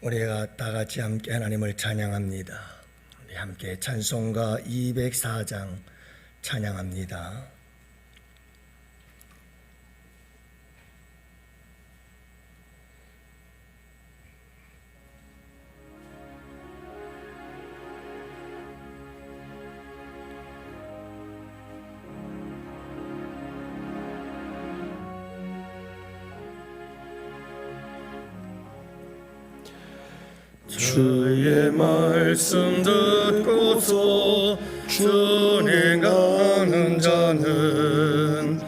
우리가 다 같이 함께 하나님을 찬양합니다. 우리 함께 찬송가 204장 찬양합니다. 주의 말씀 듣고서 준행하는 자는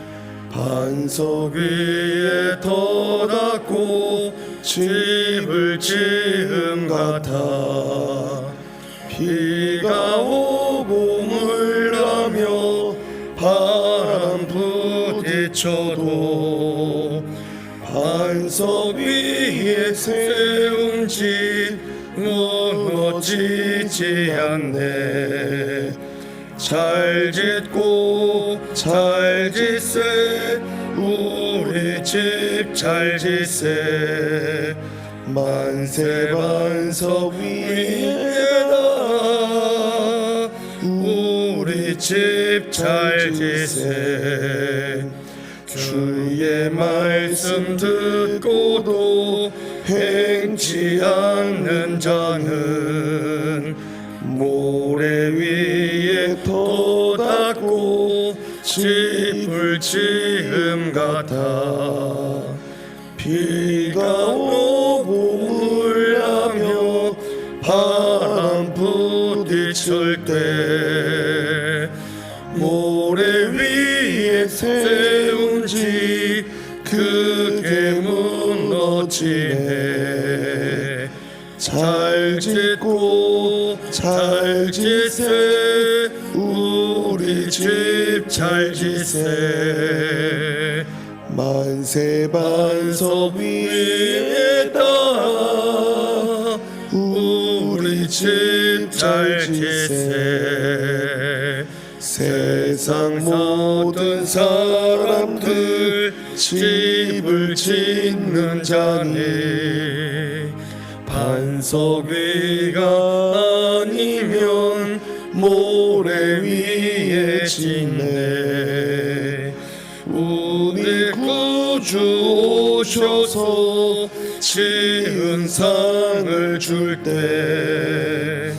반석 위에 터닫고 집을 지은 같아. 비가 오고 물나며 바람 부딪혀도 반석 위에 세운 집 무너지지 않네. 잘 짓고 잘 짓세, 우리 집 잘 짓세. 만세 반석 위에다 우리 집 잘 짓세. 주의 말씀 듣고도 행치 않는 자는 모래 위에 터닫고 집을 지음 같아. 비가 오고 물나며 바람 부딪힐 때 모래 위에 세운 집 크게 무너지네. 잘 짓고 잘 짓세, 우리 집 잘 짓세. 만세 반석 위에다 우리 집 잘 짓세. 세상 모든 사람들 집을 짓는 자니 반석 위가 아니면 모래 위에 짓네. 우리 구주 오셔서 지은 상을 줄 때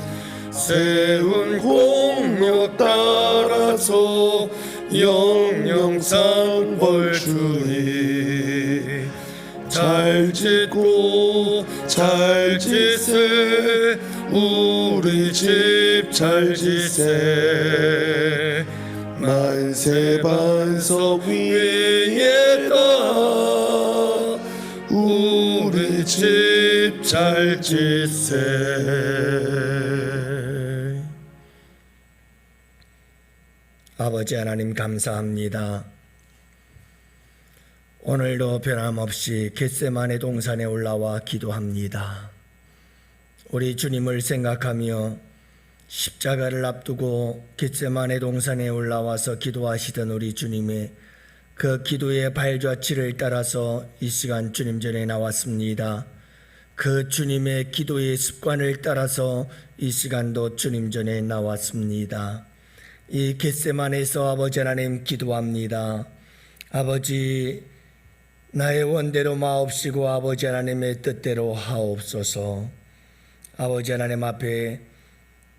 세운 공로 따라서 영영상 벌 주니. 잘 짓고 잘 짓세, 우리 집 잘 짓세. 만세 반석 위에다 우리 집 잘 짓세. 아버지 하나님 감사합니다. 오늘도 변함없이 겟세마네 동산에 올라와 기도합니다. 우리 주님을 생각하며 십자가를 앞두고 겟세마네 동산에 올라와서 기도하시던 우리 주님의 그 기도의 발자취를 따라서 이 시간 주님 전에 나왔습니다. 그 주님의 기도의 습관을 따라서 이 시간도 주님 전에 나왔습니다. 이 겟세마네에서 아버지 하나님 기도합니다. 아버지, 나의 원대로 마옵시고 아버지 하나님의 뜻대로 하옵소서. 아버지 하나님 앞에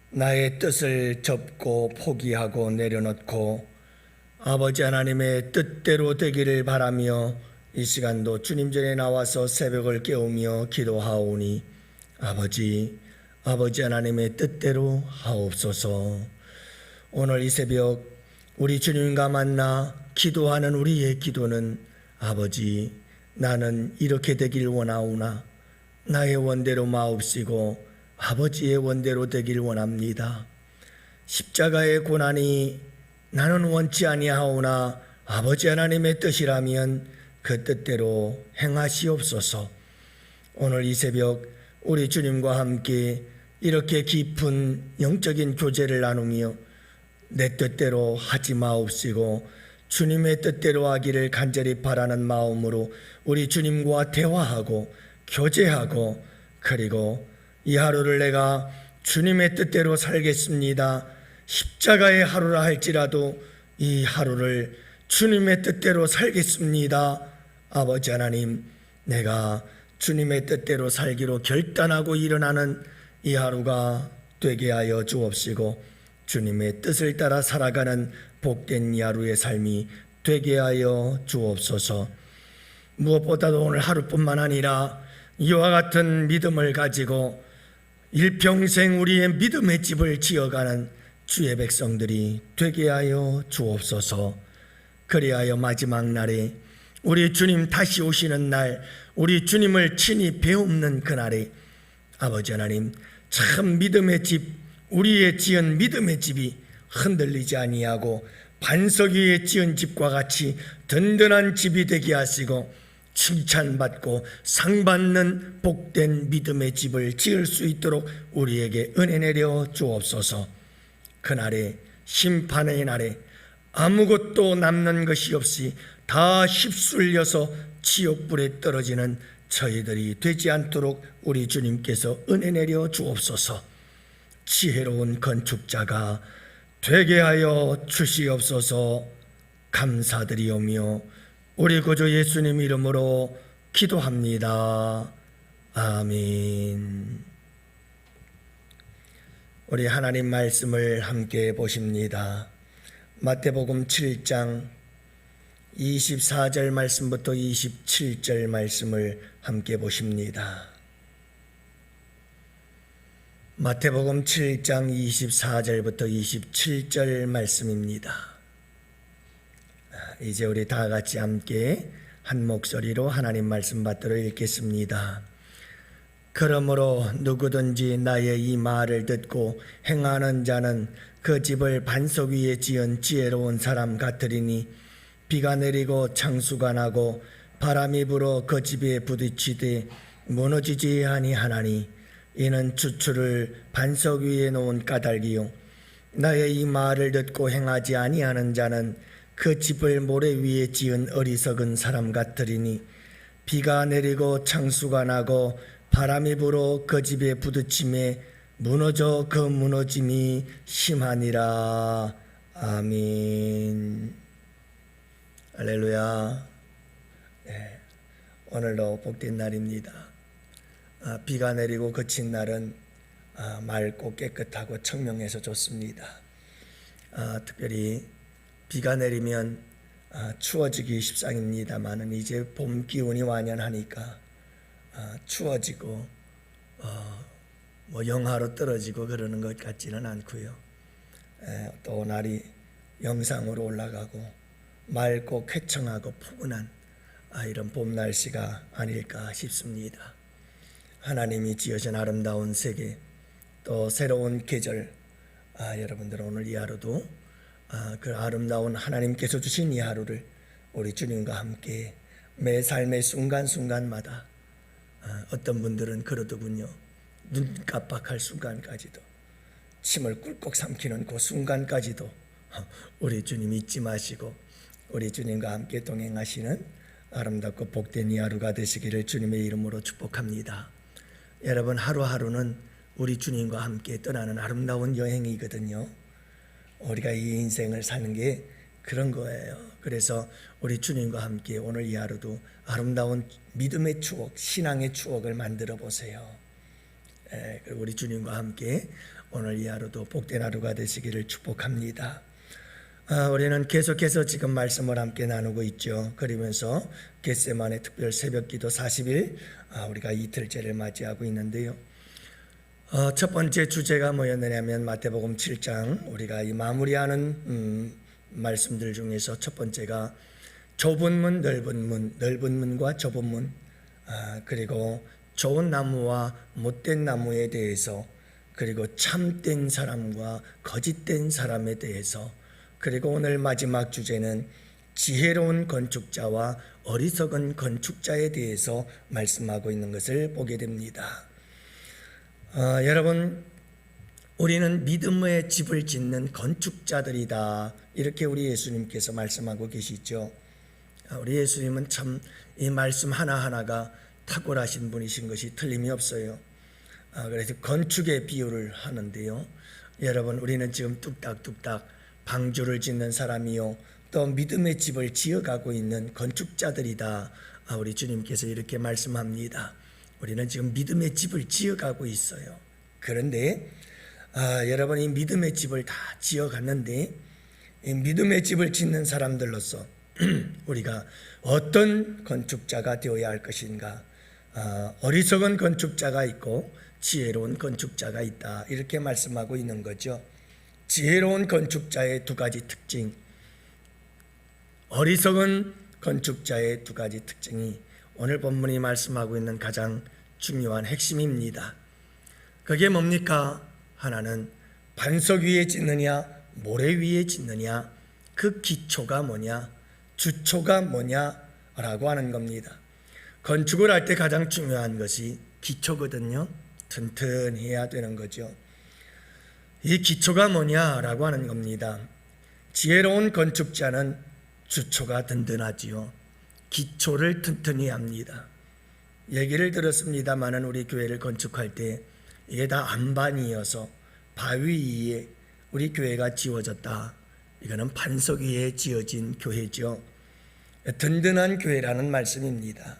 나의 뜻을 접고 포기하고 내려놓고 아버지 하나님의 뜻대로 되기를 바라며 이 시간도 주님 전에 나와서 새벽을 깨우며 기도하오니 아버지 하나님의 뜻대로 하옵소서. 오늘 이 새벽 우리 주님과 만나 기도하는 우리의 기도는 아버지, 나는 이렇게 되길 원하오나 나의 원대로 마옵시고 아버지의 원대로 되길 원합니다. 십자가의 고난이 나는 원치 아니하오나 아버지 하나님의 뜻이라면 그 뜻대로 행하시옵소서. 오늘 이 새벽 우리 주님과 함께 이렇게 깊은 영적인 교제를 나누며 내 뜻대로 하지 마옵시고 주님의 뜻대로 하기를 간절히 바라는 마음으로 우리 주님과 대화하고 교제하고 그리고 이 하루를 내가 주님의 뜻대로 살겠습니다. 십자가의 하루라 할지라도 이 하루를 주님의 뜻대로 살겠습니다. 아버지 하나님, 내가 주님의 뜻대로 살기로 결단하고 일어나는 이 하루가 되게 하여 주옵시고 주님의 뜻을 따라 살아가는 복된 이 하루의 삶이 되게 하여 주옵소서. 무엇보다도 오늘 하루뿐만 아니라 이와 같은 믿음을 가지고 일평생 우리의 믿음의 집을 지어가는 주의 백성들이 되게 하여 주옵소서. 그리하여 마지막 날에 우리 주님 다시 오시는 날, 우리 주님을 친히 배움는 그날에 아버지 하나님, 참 믿음의 집, 우리의 지은 믿음의 집이 흔들리지 아니하고 반석 위에 지은 집과 같이 든든한 집이 되게 하시고 칭찬받고 상받는 복된 믿음의 집을 지을 수 있도록 우리에게 은혜 내려 주옵소서. 그날에 심판의 날에 아무것도 남는 것이 없이 다 휩쓸려서 지옥불에 떨어지는 저희들이 되지 않도록 우리 주님께서 은혜 내려 주옵소서. 지혜로운 건축자가 되게 하여 주시옵소서. 감사드리오며 우리 구주 예수님 이름으로 기도합니다. 아멘. 우리 하나님 말씀을 함께 보십니다. 마태복음 7장 24절 말씀부터 27절 말씀을 함께 보십니다. 마태복음 7장 24절부터 27절 말씀입니다. 이제 우리 다 같이 함께 한 목소리로 하나님 말씀 받들어 읽겠습니다. 그러므로 누구든지 나의 이 말을 듣고 행하는 자는 그 집을 반석 위에 지은 지혜로운 사람 같으리니 비가 내리고 창수가 나고 바람이 불어 그 집에 부딪히되 무너지지 아니하나니 이는 주추를 반석 위에 놓은 까닭이요 나의 이 말을 듣고 행하지 아니하는 자는 그 집을 모래 위에 지은 어리석은 사람 같으리니 비가 내리고 창수가 나고 바람이 불어 그 집에 부딪힘에 무너져 그 무너짐이 심하니라. 아멘. 할렐루야. 네, 오늘도 복된 날입니다. 비가 내리고 그친 날은 맑고 깨끗하고 청명해서 좋습니다. 특별히 비가 내리면 추워지기 십상입니다만은 이제 봄 기운이 완연하니까 추워지고 뭐 영하로 떨어지고 그러는 것 같지는 않고요. 또 날이 영상으로 올라가고 맑고 쾌청하고 포근한 이런 봄 날씨가 아닐까 싶습니다. 하나님이 지으신 아름다운 세계 또 새로운 계절, 여러분들 오늘 이 하루도 그 아름다운 하나님께서 주신 이 하루를 우리 주님과 함께 매 삶의 순간순간마다 어떤 분들은 그러더군요. 눈 깜빡할 순간까지도, 침을 꿀꺽 삼키는 그 순간까지도 우리 주님 잊지 마시고 우리 주님과 함께 동행하시는 아름답고 복된 이 하루가 되시기를 주님의 이름으로 축복합니다. 여러분, 하루하루는 우리 주님과 함께 떠나는 아름다운 여행이거든요. 우리가 이 인생을 사는 게 그런 거예요. 그래서 우리 주님과 함께 오늘 이 하루도 아름다운 믿음의 추억, 신앙의 추억을 만들어 보세요. 그리고 우리 주님과 함께 오늘 이 하루도 복된 하루가 되시기를 축복합니다. 우리는 계속해서 지금 말씀을 함께 나누고 있죠. 그러면서 겟세마네 특별 새벽기도 40일 우리가 이틀째를 맞이하고 있는데요. 첫 번째 주제가 뭐였느냐면 마태복음 7장 우리가 이 마무리하는 말씀들 중에서 첫 번째가 좁은 문, 넓은 문과 좁은 문, 그리고 좋은 나무와 못된 나무에 대해서, 그리고 참된 사람과 거짓된 사람에 대해서, 그리고 오늘 마지막 주제는 지혜로운 건축자와 어리석은 건축자에 대해서 말씀하고 있는 것을 보게 됩니다. 여러분, 우리는 믿음의 집을 짓는 건축자들이다, 이렇게 우리 예수님께서 말씀하고 계시죠. 우리 예수님은 참 이 말씀 하나하나가 탁월하신 분이신 것이 틀림이 없어요. 그래서 건축의 비유를 하는데요. 여러분, 우리는 지금 뚝딱뚝딱 방주를 짓는 사람이요, 또 믿음의 집을 지어가고 있는 건축자들이다. 우리 주님께서 이렇게 말씀합니다. 우리는 지금 믿음의 집을 지어가고 있어요. 그런데 여러분, 이 믿음의 집을 다 지어갔는데 이 믿음의 집을 짓는 사람들로서 우리가 어떤 건축자가 되어야 할 것인가? 어리석은 건축자가 있고 지혜로운 건축자가 있다, 이렇게 말씀하고 있는 거죠. 지혜로운 건축자의 두 가지 특징, 어리석은 건축자의 두 가지 특징이 오늘 본문이 말씀하고 있는 가장 중요한 핵심입니다. 그게 뭡니까? 하나는 반석 위에 짓느냐 모래 위에 짓느냐, 그 기초가 뭐냐, 주초가 뭐냐라고 하는 겁니다. 건축을 할 때 가장 중요한 것이 기초거든요. 튼튼해야 되는 거죠. 이 기초가 뭐냐라고 하는 겁니다. 지혜로운 건축자는 주초가 든든하지요. 기초를 튼튼히 합니다. 얘기를 들었습니다마는 우리 교회를 건축할 때 이게 다 안반이어서 바위 위에 우리 교회가 지어졌다. 이거는 반석 위에 지어진 교회죠. 든든한 교회라는 말씀입니다.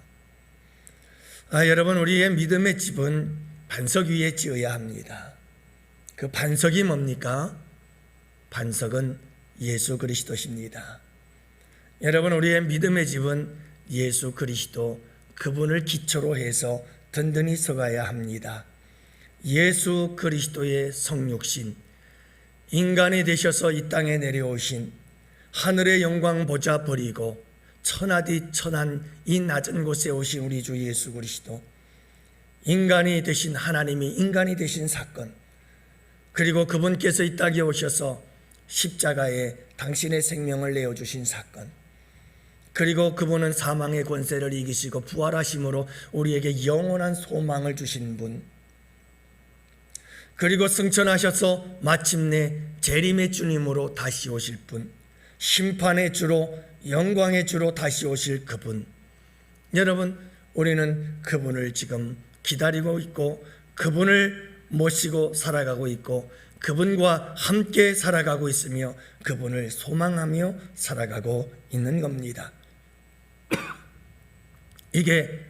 여러분, 우리의 믿음의 집은 반석 위에 지어야 합니다. 그 반석이 뭡니까? 반석은 예수 그리스도십니다. 여러분, 우리의 믿음의 집은 예수 그리스도, 그분을 기초로 해서 든든히 서가야 합니다. 예수 그리스도의 성육신, 인간이 되셔서 이 땅에 내려오신, 하늘의 영광 보좌 버리고 천하디 천한 이 낮은 곳에 오신 우리 주 예수 그리스도, 인간이 되신 하나님이 인간이 되신 사건, 그리고 그분께서 이 땅에 오셔서 십자가에 당신의 생명을 내어주신 사건, 그리고 그분은 사망의 권세를 이기시고 부활하심으로 우리에게 영원한 소망을 주신 분, 그리고 승천하셔서 마침내 재림의 주님으로 다시 오실 분, 심판의 주로 영광의 주로 다시 오실 그분. 여러분, 우리는 그분을 지금 기다리고 있고 그분을 모시고 살아가고 있고 그분과 함께 살아가고 있으며 그분을 소망하며 살아가고 있는 겁니다. 이게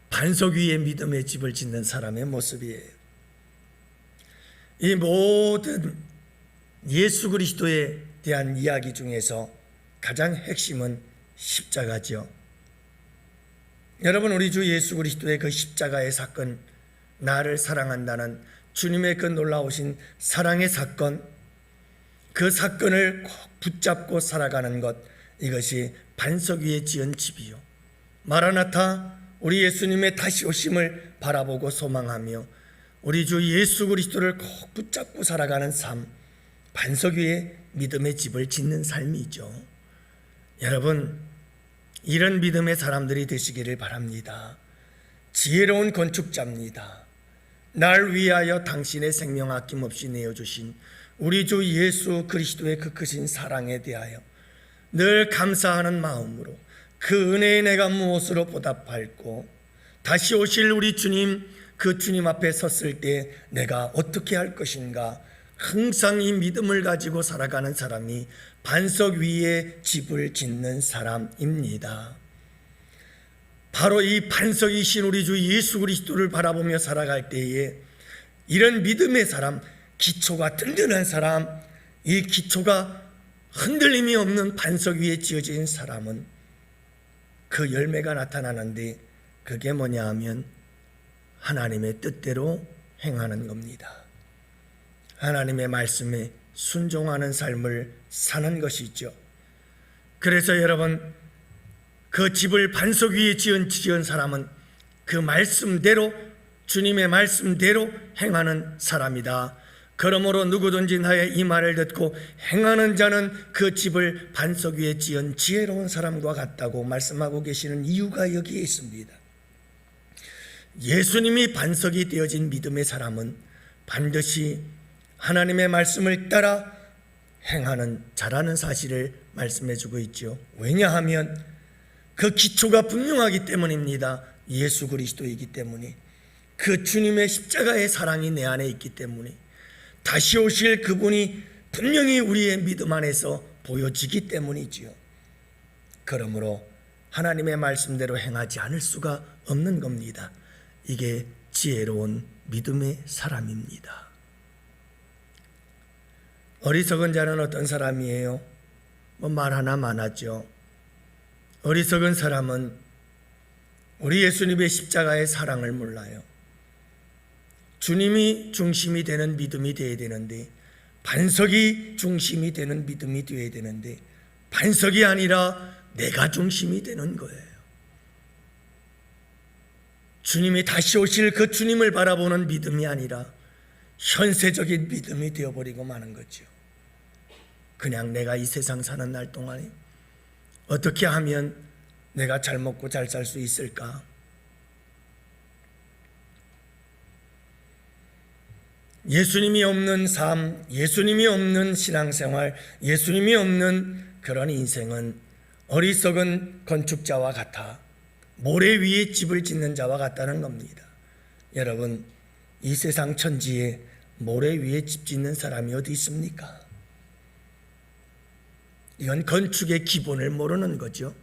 반석 위에 믿음의 집을 짓는 사람의 모습이에요. 이 모든 예수 그리스도에 대한 이야기 중에서 가장 핵심은 십자가죠. 여러분, 우리 주 예수 그리스도의 그 십자가의 사건, 나를 사랑한다는 주님의 그 놀라우신 사랑의 사건, 그 사건을 꼭 붙잡고 살아가는 것, 이것이 반석 위에 지은 집이요, 마라나타 우리 예수님의 다시 오심을 바라보고 소망하며 우리 주 예수 그리스도를 꼭 붙잡고 살아가는 삶, 반석 위에 믿음의 집을 짓는 삶이죠. 여러분, 이런 믿음의 사람들이 되시기를 바랍니다. 지혜로운 건축자입니다. 날 위하여 당신의 생명 아낌없이 내어주신 우리 주 예수 그리스도의 그 크신 사랑에 대하여 늘 감사하는 마음으로 그 은혜에 내가 무엇으로 보답할고, 다시 오실 우리 주님, 그 주님 앞에 섰을 때 내가 어떻게 할 것인가, 항상 이 믿음을 가지고 살아가는 사람이 반석 위에 집을 짓는 사람입니다. 바로 이 반석이신 우리 주 예수 그리스도를 바라보며 살아갈 때에 이런 믿음의 사람, 기초가 든든한 사람, 이 기초가 흔들림이 없는 반석 위에 지어진 사람은 그 열매가 나타나는데, 그게 뭐냐 하면 하나님의 뜻대로 행하는 겁니다. 하나님의 말씀에 순종하는 삶을 사는 것이죠. 그래서 여러분, 그 집을 반석 위에 지은 사람은 그 말씀대로, 주님의 말씀대로 행하는 사람이다. 그러므로 누구든지 나의 이 말을 듣고 행하는 자는 그 집을 반석 위에 지은 지혜로운 사람과 같다고 말씀하고 계시는 이유가 여기에 있습니다. 예수님이 반석이 되어진 믿음의 사람은 반드시 하나님의 말씀을 따라 행하는 자라는 사실을 말씀해주고 있죠. 왜냐하면 그 기초가 분명하기 때문입니다. 예수 그리스도이기 때문에. 그 주님의 십자가의 사랑이 내 안에 있기 때문에 다시 오실 그분이 분명히 우리의 믿음 안에서 보여지기 때문이지요. 그러므로 하나님의 말씀대로 행하지 않을 수가 없는 겁니다. 이게 지혜로운 믿음의 사람입니다. 어리석은 자는 어떤 사람이에요? 말 하나만 하죠. 어리석은 사람은 우리 예수님의 십자가의 사랑을 몰라요. 주님이 중심이 되는 믿음이 되어야 되는데, 반석이 중심이 되는 믿음이 되어야 되는데, 반석이 아니라 내가 중심이 되는 거예요. 주님이 다시 오실 그 주님을 바라보는 믿음이 아니라 현세적인 믿음이 되어버리고 마는 거죠. 그냥 내가 이 세상 사는 날 동안에 어떻게 하면 내가 잘 먹고 잘 살 수 있을까? 예수님이 없는 삶, 예수님이 없는 신앙생활, 예수님이 없는 그런 인생은 어리석은 건축자와 같아 모래 위에 집을 짓는 자와 같다는 겁니다. 여러분, 이 세상 천지에 모래 위에 집 짓는 사람이 어디 있습니까? 이건 건축의 기본을 모르는 거죠.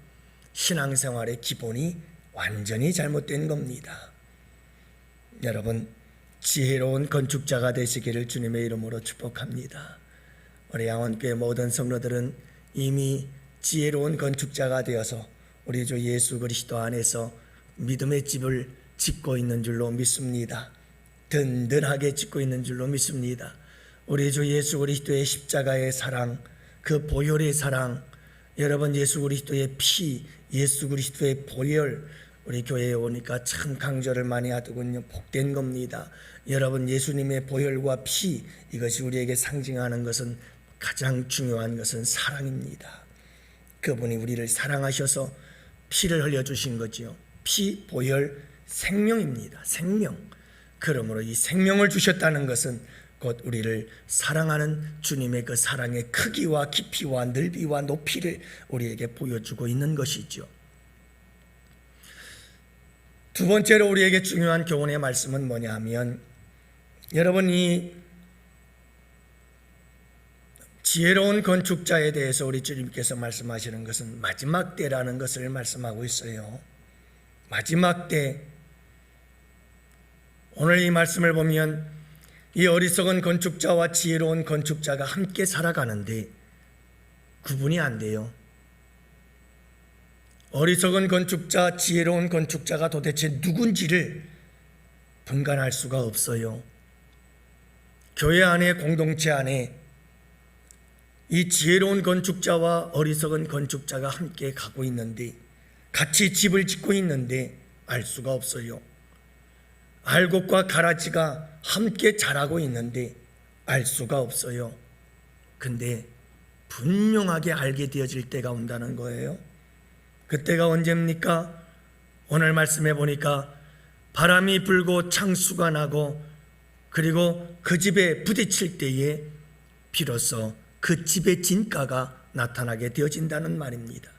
신앙생활의 기본이 완전히 잘못된 겁니다. 여러분, 지혜로운 건축자가 되시기를 주님의 이름으로 축복합니다. 우리 양원교회 모든 성도들은 이미 지혜로운 건축자가 되어서 우리 주 예수 그리스도 안에서 믿음의 집을 짓고 있는 줄로 믿습니다. 든든하게 짓고 있는 줄로 믿습니다. 우리 주 예수 그리스도의 십자가의 사랑, 그 보혈의 사랑, 여러분 예수 그리스도의 피, 예수 그리스도의 보혈, 우리 교회에 오니까 참 강조를 많이 하더군요. 복된 겁니다. 여러분, 예수님의 보혈과 피, 이것이 우리에게 상징하는 것은, 가장 중요한 것은 사랑입니다. 그분이 우리를 사랑하셔서 피를 흘려주신 거지요. 피, 보혈, 생명입니다. 생명. 그러므로 이 생명을 주셨다는 것은 곧 우리를 사랑하는 주님의 그 사랑의 크기와 깊이와 넓이와 높이를 우리에게 보여주고 있는 것이죠. 두 번째로 우리에게 중요한 교훈의 말씀은 뭐냐 하면, 여러분, 이 지혜로운 건축자에 대해서 우리 주님께서 말씀하시는 것은 마지막 때라는 것을 말씀하고 있어요. 마지막 때. 오늘 이 말씀을 보면 이 어리석은 건축자와 지혜로운 건축자가 함께 살아가는데 구분이 안 돼요. 어리석은 건축자, 지혜로운 건축자가 도대체 누군지를 분간할 수가 없어요. 교회 안에, 공동체 안에 이 지혜로운 건축자와 어리석은 건축자가 함께 가고 있는데, 같이 집을 짓고 있는데 알 수가 없어요. 알곡과 가라지가 함께 자라고 있는데 알 수가 없어요. 근데 분명하게 알게 되어질 때가 온다는 거예요. 그때가 언제입니까? 오늘 말씀해 보니까 바람이 불고 창수가 나고 그리고 그 집에 부딪힐 때에 비로소 그 집의 진가가 나타나게 되어진다는 말입니다.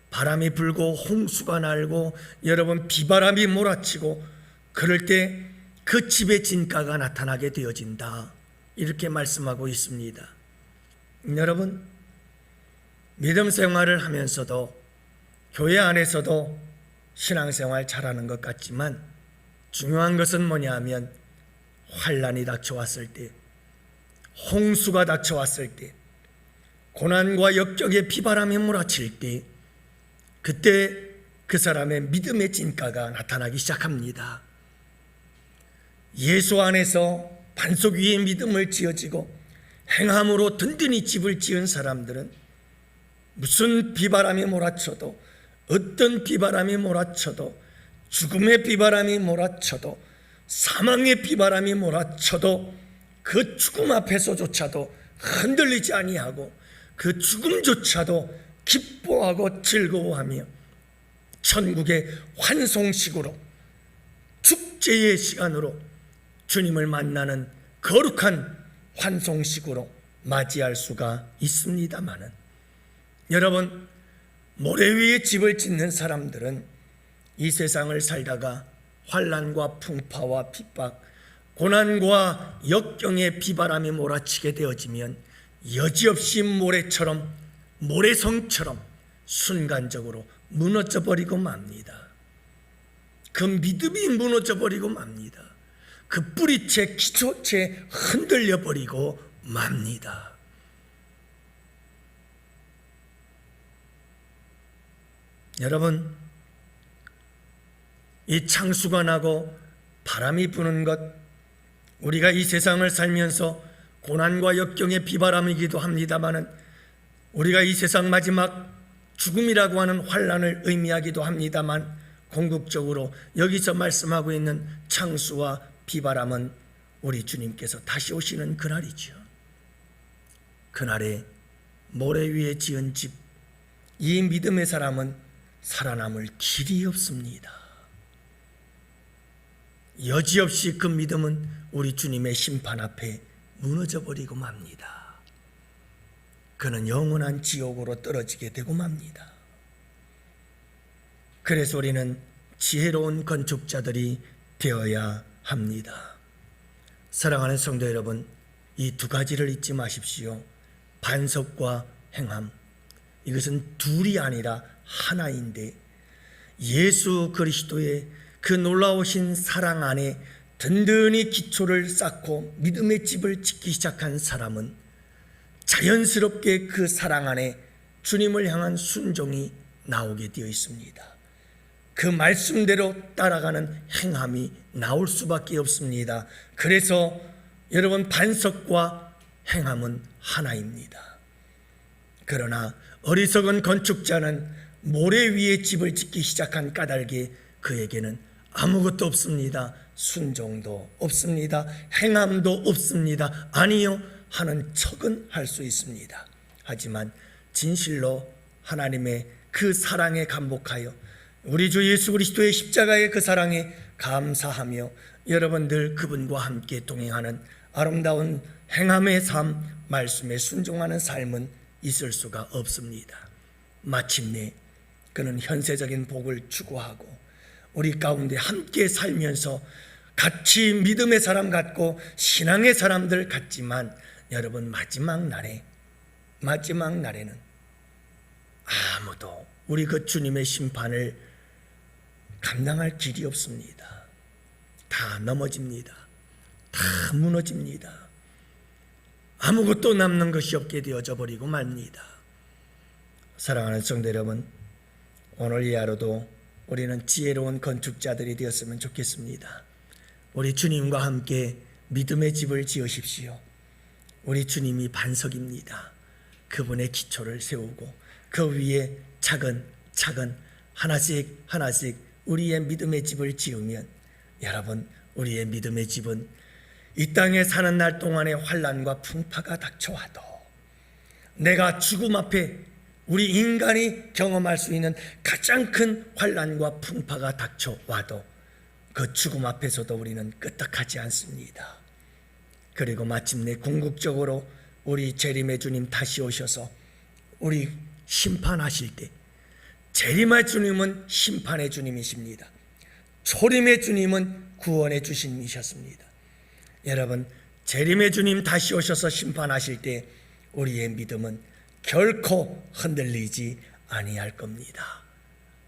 바람이 불고 홍수가 날고 여러분 비바람이 몰아치고 그럴 때 그 집의 진가가 나타나게 되어진다, 이렇게 말씀하고 있습니다. 여러분, 믿음 생활을 하면서도 교회 안에서도 신앙생활 잘하는 것 같지만 중요한 것은 뭐냐 하면 환난이 닥쳐왔을 때, 홍수가 닥쳐왔을 때, 고난과 역경의 비바람이 몰아칠 때, 그때 그 사람의 믿음의 진가가 나타나기 시작합니다. 예수 안에서 반석 위에 믿음을 지어지고 행함으로 든든히 집을 지은 사람들은 무슨 비바람이 몰아쳐도, 어떤 비바람이 몰아쳐도, 죽음의 비바람이 몰아쳐도, 사망의 비바람이 몰아쳐도 그 죽음 앞에서조차도 흔들리지 아니하고 그 죽음조차도 기뻐하고 즐거워하며 천국의 환송식으로, 축제의 시간으로 주님을 만나는 거룩한 환송식으로 맞이할 수가 있습니다마는, 여러분, 모래 위에 집을 짓는 사람들은 이 세상을 살다가 환난과 풍파와 핍박, 고난과 역경의 비바람이 몰아치게 되어지면 여지없이 모래성처럼 순간적으로 무너져 버리고 맙니다. 그 믿음이 무너져 버리고 맙니다. 그 뿌리채 기초채 흔들려 버리고 맙니다. 여러분, 이 창수가 나고 바람이 부는 것, 우리가 이 세상을 살면서 고난과 역경의 비바람이기도 합니다마는 우리가 이 세상 마지막 죽음이라고 하는 환난을 의미하기도 합니다만, 궁극적으로 여기서 말씀하고 있는 창수와 비바람은 우리 주님께서 다시 오시는 그날이죠. 그날에 모래 위에 지은 집, 이 믿음의 사람은 살아남을 길이 없습니다. 여지없이 그 믿음은 우리 주님의 심판 앞에 무너져 버리고 맙니다. 그는 영원한 지옥으로 떨어지게 되고 맙니다. 그래서 우리는 지혜로운 건축자들이 되어야 합니다. 사랑하는 성도 여러분, 이 두 가지를 잊지 마십시오. 반석과 행함, 이것은 둘이 아니라 하나인데, 예수 그리스도의 그 놀라우신 사랑 안에 든든히 기초를 쌓고 믿음의 집을 짓기 시작한 사람은 자연스럽게 그 사랑 안에 주님을 향한 순종이 나오게 되어 있습니다. 그 말씀대로 따라가는 행함이 나올 수밖에 없습니다. 그래서 여러분, 반석과 행함은 하나입니다. 그러나 어리석은 건축자는 모래 위에 집을 짓기 시작한 까닭에 그에게는 아무것도 없습니다. 순종도 없습니다. 행함도 없습니다. 아니요 하는 척은 할 수 있습니다. 하지만 진실로 하나님의 그 사랑에 감복하여 우리 주 예수 그리스도의 십자가의 그 사랑에 감사하며 여러분들 그분과 함께 동행하는 아름다운 행함의 삶, 말씀에 순종하는 삶은 있을 수가 없습니다. 마침내 그는 현세적인 복을 추구하고 우리 가운데 함께 살면서 같이 믿음의 사람 같고 신앙의 사람들 같지만, 여러분, 마지막 날에는 아무도 우리 그 주님의 심판을 감당할 길이 없습니다. 다 넘어집니다. 다 무너집니다. 아무것도 남는 것이 없게 되어져 버리고 맙니다. 사랑하는 성도 여러분, 오늘 이 하루도 우리는 지혜로운 건축자들이 되었으면 좋겠습니다. 우리 주님과 함께 믿음의 집을 지으십시오. 우리 주님이 반석입니다. 그분의 기초를 세우고 그 위에 차근차근 하나씩 우리의 믿음의 집을 지으면, 여러분, 우리의 믿음의 집은 이 땅에 사는 날 동안의 환난과 풍파가 닥쳐와도, 내가 죽음 앞에 우리 인간이 경험할 수 있는 가장 큰 환난과 풍파가 닥쳐와도 그 죽음 앞에서도 우리는 끄떡하지 않습니다. 그리고 마침내 궁극적으로 우리 재림의 주님 다시 오셔서 우리 심판하실 때, 재림의 주님은 심판의 주님이십니다. 초림의 주님은 구원의 주님이셨습니다. 여러분, 재림의 주님 다시 오셔서 심판하실 때 우리의 믿음은 결코 흔들리지 아니할 겁니다.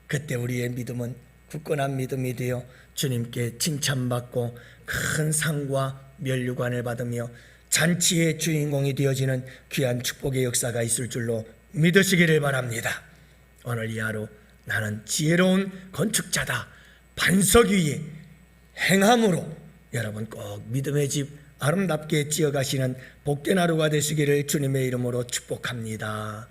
그때 우리의 믿음은 굳건한 믿음이 되어 주님께 칭찬받고 큰 상과 면류관을 받으며 잔치의 주인공이 되어지는 귀한 축복의 역사가 있을 줄로 믿으시기를 바랍니다. 오늘 이 하루 나는 지혜로운 건축자다, 반석 위에 행함으로 여러분 꼭 믿음의 집 아름답게 지어가시는 복된 하루가 되시기를 주님의 이름으로 축복합니다.